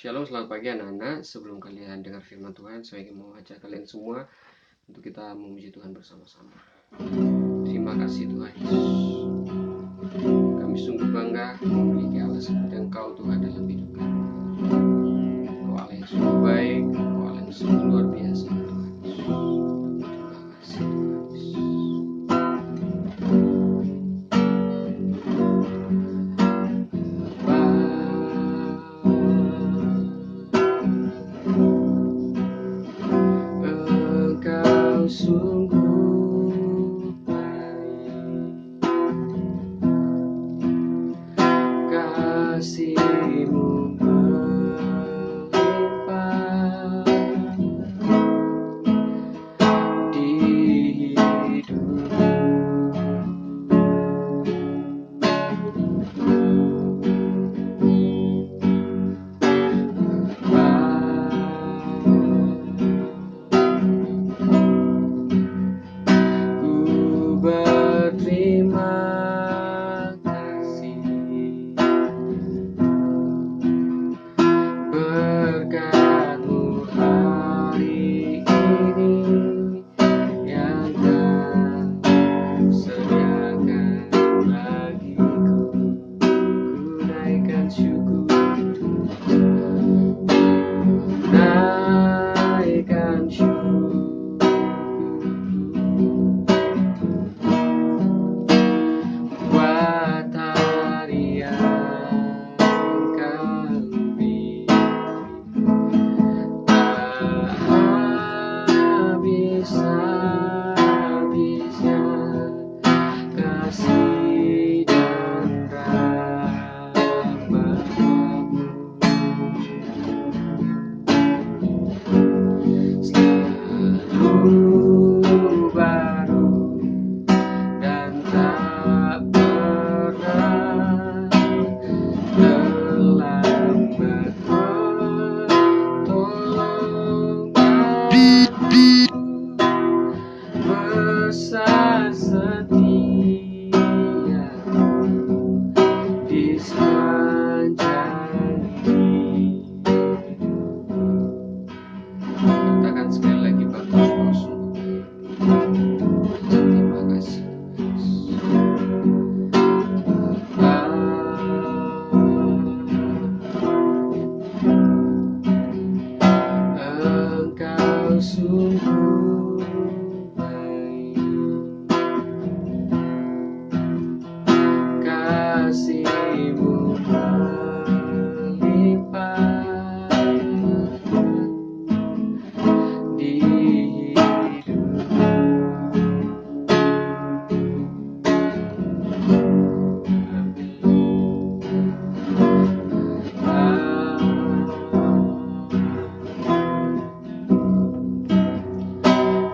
Shalom, selamat pagi anak-anak. Sebelum kalian dengar firman Tuhan, saya ingin mengajak kalian semua untuk kita memuji Tuhan bersama-sama. Terima kasih Tuhan Yesus. Kami sungguh bangga memiliki Allah seperti Engkau Tuhan dalam hidup kami. Engkau Allah yang sungguh baik, Engkau Allah yang sungguh luar biasa Tuhan Yesus. Terima kasih Tuhan Yesus. Engkau sungguh baik, kasih-Mu melimpah di hidupku. Ku berterima kasih berkat-Mu hari ini yang Kau sediakan bagiku. Ku naikkan syukur, naikkan syukur, buat hari yang Kau beri. Tak habis-habisnya kasih dan rahmat-Mu, selalu baru dan tak pernah terlambat menolong aku. Besar setia-Mu di sepanjang hidupku. Katakan sekali lagi, Bapa, Engkau sungguh baik. Terima kasih Bapa. Engkau sungguh baik, kasih-Mu melimpah di hidupku.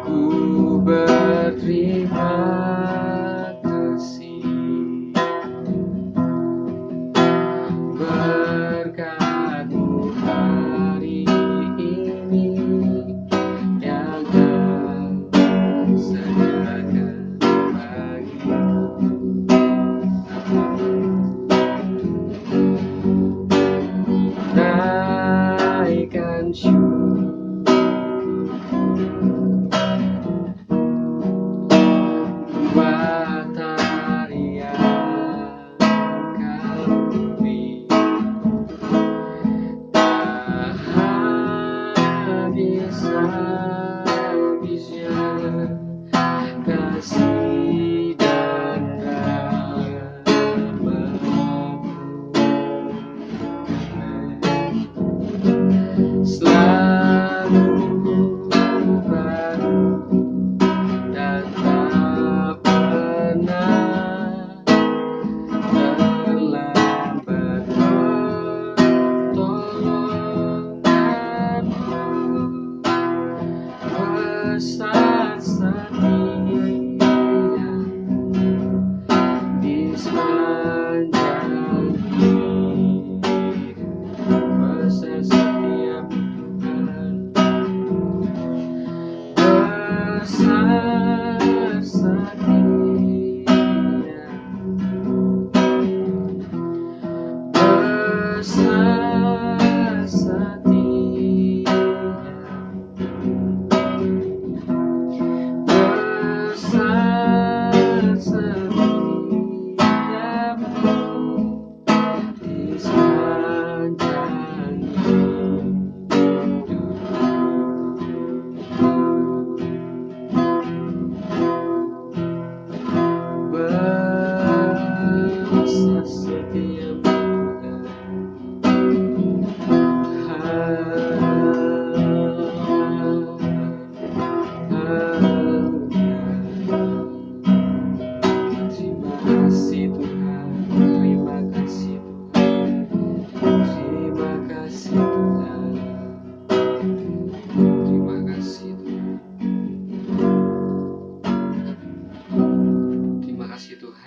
Ku berterima kasih berkat-Mu hari ini yang Kau sediakan bagiku. Naikkan syukur buat hari yang Kau beri. Tak habis-habisnya kasih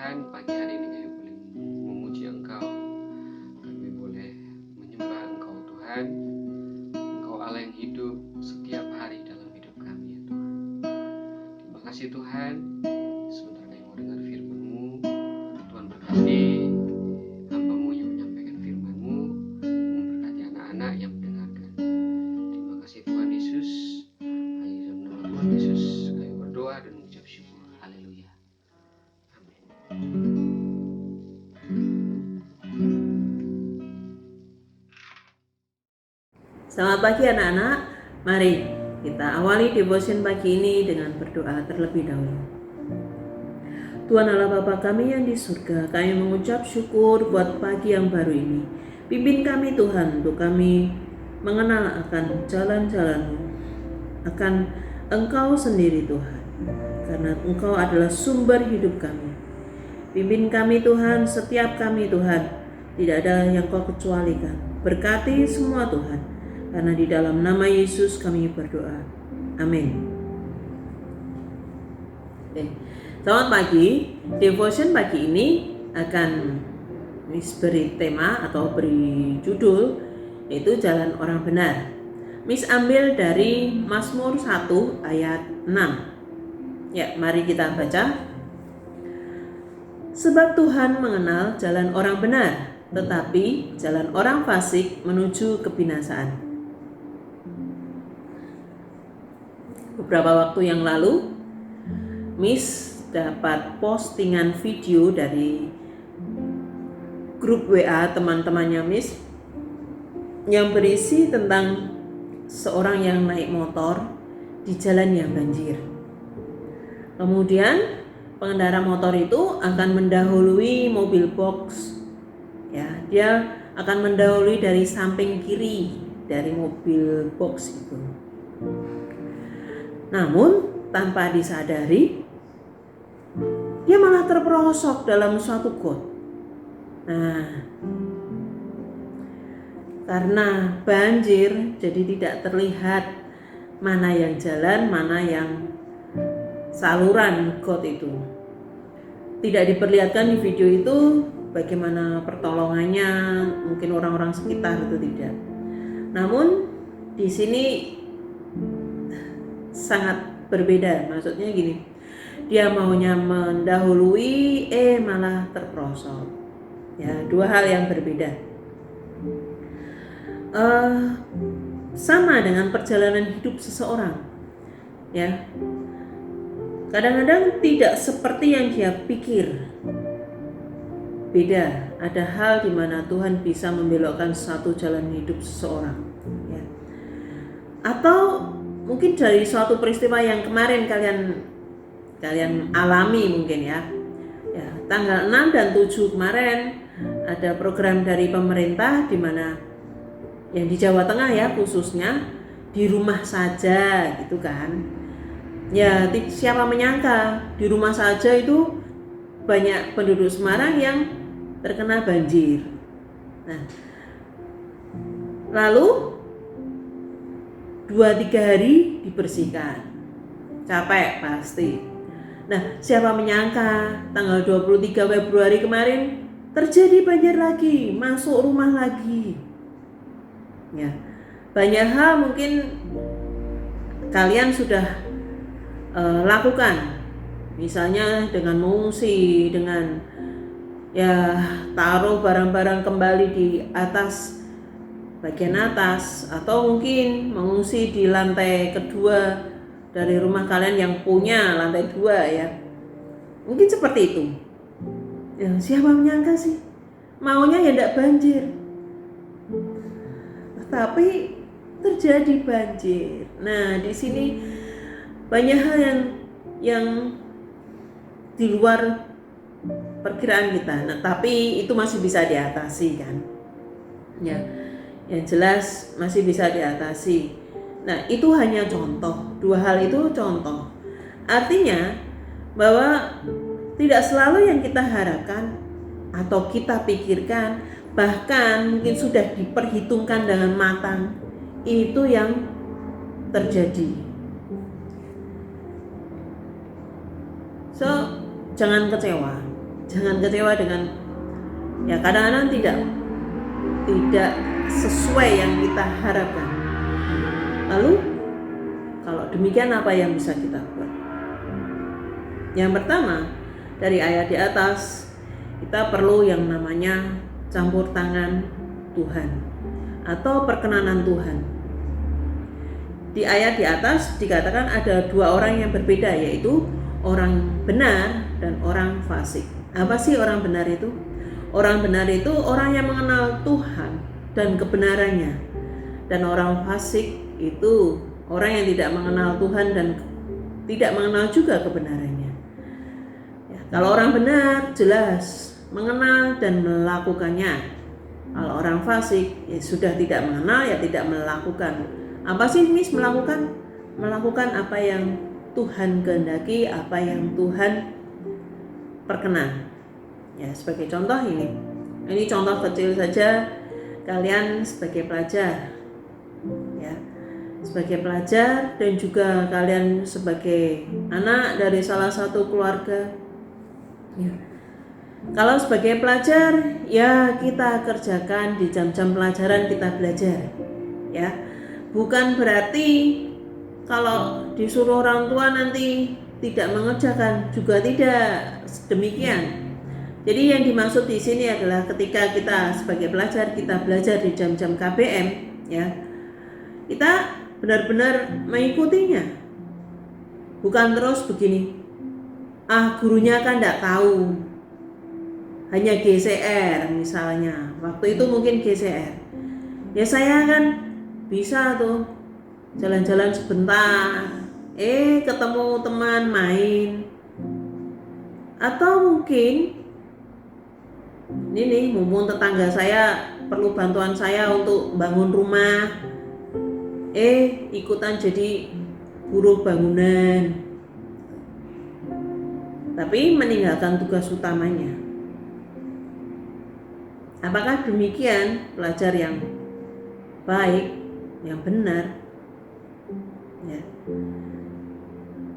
Tuhan, pagi hari ini kami boleh memuji Engkau, kami boleh menyembah Engkau Tuhan. Engkau Allah yang hidup setiap hari dalam hidup kami ya Tuhan. Terima kasih Tuhan, sebentar kami mau dengar firman-Mu. Tuhan berkati hamba-Mu yang menyampaikan firman-Mu, memberkati anak-anak yang mendengarkan. Terima kasih Tuhan Yesus. Hanya dalam nama Tuhan Yesus kami berdoa dan mengucap syukur. Haleluya. Amin. Selamat pagi anak-anak, mari kita awali devotion pagi ini dengan berdoa terlebih dahulu. Tuhan Allah Bapa kami yang di surga, kami mengucap syukur buat pagi yang baru ini. Pimpin kami Tuhan untuk kami mengenal akan jalan-jalan-Mu, akan Engkau sendiri Tuhan, karena Engkau adalah sumber hidup kami. Pimpin kami Tuhan, setiap kami Tuhan, tidak ada yang Kau kecualikan. Berkati semua Tuhan, karena di dalam nama Yesus kami berdoa. Amin. Selamat pagi. Devotion pagi ini akan beri tema atau beri judul, yaitu Jalan Orang Benar. Miss ambil dari Mazmur 1 ayat 6. Ya, mari kita baca. Sebab Tuhan mengenal jalan orang benar, tetapi jalan orang fasik menuju kebinasaan. Beberapa waktu yang lalu, Miss dapat postingan video dari grup WA teman-temannya Miss yang berisi tentang seorang yang naik motor di jalan yang banjir. Kemudian pengendara motor itu akan mendahului mobil box. Ya, dia akan mendahului dari samping kiri dari mobil box itu. Namun tanpa disadari, dia malah terperosok dalam suatu got. Nah, karena banjir, jadi tidak terlihat mana yang jalan, mana yang saluran got itu. Tidak diperlihatkan di video itu bagaimana pertolongannya, mungkin orang-orang sekitar itu tidak. Namun di sini sangat berbeda, maksudnya gini, dia maunya mendahului malah terperosok. Ya, dua hal yang berbeda. Sama dengan perjalanan hidup seseorang, ya, kadang-kadang tidak seperti yang dia pikir. Beda, ada hal di mana Tuhan bisa membelokkan satu jalan hidup seseorang, ya. Atau mungkin dari suatu peristiwa yang kemarin kalian alami mungkin ya. Ya, tanggal 6 dan 7 kemarin ada program dari pemerintah di mana yang di Jawa Tengah ya, khususnya di rumah saja gitu kan. Ya, siapa menyangka di rumah saja itu banyak penduduk Semarang yang terkena banjir. Nah, lalu 2-3 hari dibersihkan. Capek pasti. Nah, siapa menyangka tanggal 23 Februari kemarin terjadi banjir lagi, masuk rumah lagi. Ya, banyak hal mungkin kalian sudah lakukan. Misalnya dengan mengungsi, dengan ya taruh barang-barang kembali di atas, bagian atas, atau mungkin mengungsi di lantai kedua dari rumah kalian yang punya lantai 2 ya. Mungkin seperti itu. Ya, siapa menyangka sih? Maunya ya tidak banjir. Tapi terjadi banjir. Nah, di sini banyak hal yang di luar perkiraan kita. Nah, tapi itu masih bisa diatasi kan. Ya. Yang jelas masih bisa diatasi. Nah, itu hanya contoh. 2 hal itu contoh. Artinya bahwa tidak selalu yang kita harapkan atau kita pikirkan, bahkan mungkin sudah diperhitungkan dengan matang, itu yang terjadi. So, jangan kecewa. Jangan kecewa dengan ya kadang-kadang tidak sesuai yang kita harapkan. Lalu kalau demikian apa yang bisa kita buat? Yang pertama, dari ayat di atas, kita perlu yang namanya campur tangan Tuhan atau perkenanan Tuhan. Di ayat di atas dikatakan ada dua orang yang berbeda, yaitu orang benar dan orang fasik. Apa sih orang benar itu? Orang benar itu orang yang mengenal Tuhan dan kebenarannya. Dan orang fasik itu orang yang tidak mengenal Tuhan dan tidak mengenal juga kebenarannya. Ya, kalau orang benar jelas mengenal dan melakukannya. Kalau orang fasik ya sudah tidak mengenal ya tidak melakukan. Apa sih Miss melakukan? Melakukan apa yang Tuhan kehendaki, apa yang Tuhan perkenan. Ya, sebagai contoh ini contoh kecil saja, kalian sebagai pelajar, ya, sebagai pelajar dan juga kalian sebagai anak dari salah satu keluarga. Ya. Kalau sebagai pelajar, ya kita kerjakan di jam-jam pelajaran kita belajar, ya. Bukan berarti kalau disuruh orang tua nanti tidak mengerjakan, juga tidak demikian. Jadi yang dimaksud di sini adalah ketika kita sebagai pelajar kita belajar di jam-jam KBM, ya, kita benar-benar mengikutinya. Bukan terus begini, gurunya kan tidak tahu, hanya GCR misalnya. Waktu itu mungkin GCR. Ya saya kan bisa tuh jalan-jalan sebentar, ketemu teman main. Atau mungkin ini mumpung tetangga saya perlu bantuan saya untuk bangun rumah, ikutan jadi buruh bangunan, tapi meninggalkan tugas utamanya. Apakah demikian pelajar yang baik, yang benar? Ya.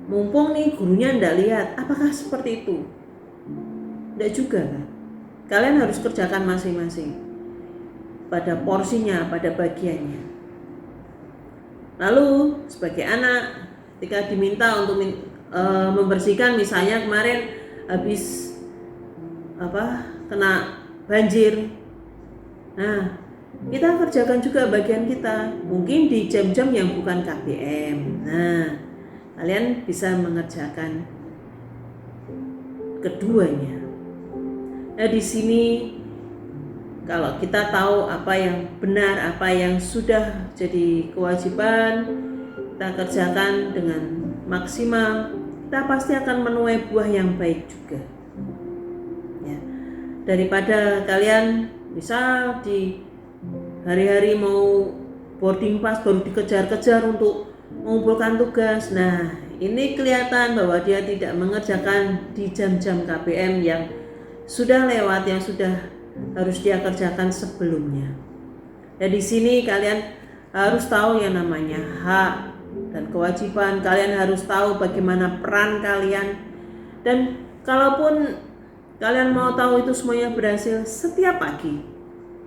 Mumpung nih gurunya tidak lihat, apakah seperti itu? Tidak juga kan? Kalian harus kerjakan masing-masing pada porsinya, pada bagiannya. Lalu sebagai anak, ketika diminta untuk membersihkan, misalnya kemarin habis kena banjir, nah kita kerjakan juga bagian kita, mungkin di jam-jam yang bukan KBM. Nah, kalian bisa mengerjakan keduanya. Nah, di sini kalau kita tahu apa yang benar, apa yang sudah jadi kewajiban, kita kerjakan dengan maksimal, kita pasti akan menuai buah yang baik juga. Ya. Daripada kalian misal di hari-hari mau boarding pass baru dikejar-kejar untuk mengumpulkan tugas. Nah, ini kelihatan bahwa dia tidak mengerjakan di jam-jam KBM yang sudah lewat, yang sudah harus dia kerjakan sebelumnya. Dan di sini kalian harus tahu yang namanya hak dan kewajiban. Kalian harus tahu bagaimana peran kalian. Dan kalaupun kalian mau tahu itu semuanya berhasil, setiap pagi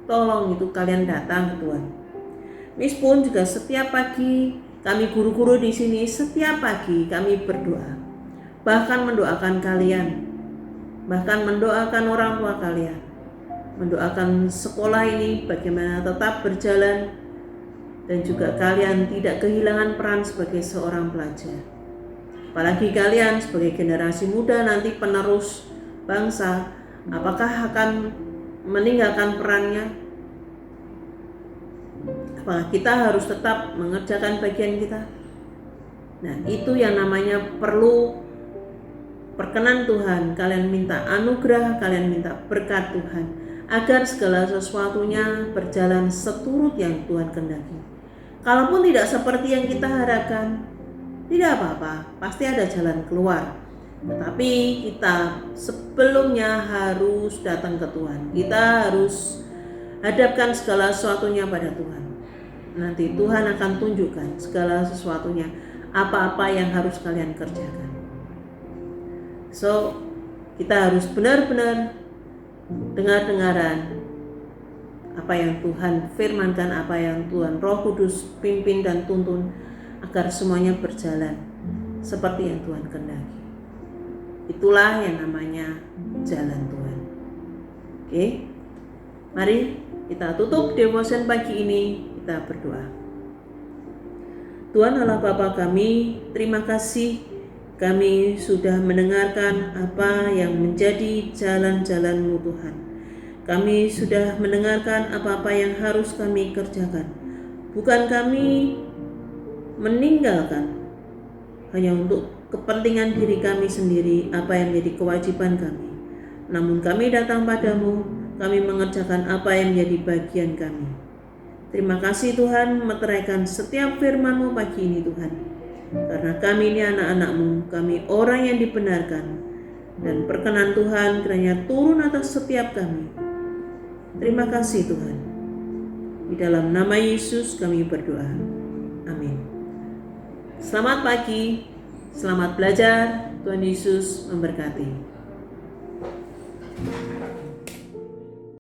tolong itu kalian datang ke Tuhan. Miss pun juga setiap pagi, kami guru-guru di sini setiap pagi kami berdoa. Bahkan mendoakan kalian, bahkan mendoakan orang tua kalian, mendoakan sekolah ini bagaimana tetap berjalan, dan juga kalian tidak kehilangan peran sebagai seorang pelajar. Apalagi kalian sebagai generasi muda nanti penerus bangsa, apakah akan meninggalkan perannya? Apakah kita harus tetap mengerjakan bagian kita? Nah, itu yang namanya perlu perkenan Tuhan. Kalian minta anugerah, kalian minta berkat Tuhan, agar segala sesuatunya berjalan seturut yang Tuhan kehendaki. Kalaupun tidak seperti yang kita harapkan, tidak apa-apa, pasti ada jalan keluar. Tetapi kita sebelumnya harus datang ke Tuhan. Kita harus hadapkan segala sesuatunya pada Tuhan. Nanti Tuhan akan tunjukkan segala sesuatunya, apa-apa yang harus kalian kerjakan. So, Kita harus benar-benar dengar-dengaran apa yang Tuhan firmankan, apa yang Tuhan Roh Kudus pimpin dan tuntun, agar semuanya berjalan seperti yang Tuhan kehendaki. Itulah yang namanya jalan Tuhan. Oke, mari kita tutup devotion pagi ini, kita berdoa. Tuhan Allah Bapa kami, terima kasih kami sudah mendengarkan apa yang menjadi jalan-jalan-Mu Tuhan. Kami sudah mendengarkan apa-apa yang harus kami kerjakan. Bukan kami meninggalkan hanya untuk kepentingan diri kami sendiri, apa yang menjadi kewajiban kami. Namun kami datang padamu, kami mengerjakan apa yang menjadi bagian kami. Terima kasih Tuhan, meteraikan setiap firman-Mu pagi ini Tuhan. Karena kami ini anak-anak-Mu, kami orang yang dibenarkan. Dan perkenan Tuhan kiranya turun atas setiap kami. Terima kasih Tuhan. Di dalam nama Yesus kami berdoa. Amin. Selamat pagi, selamat belajar. Tuhan Yesus memberkati.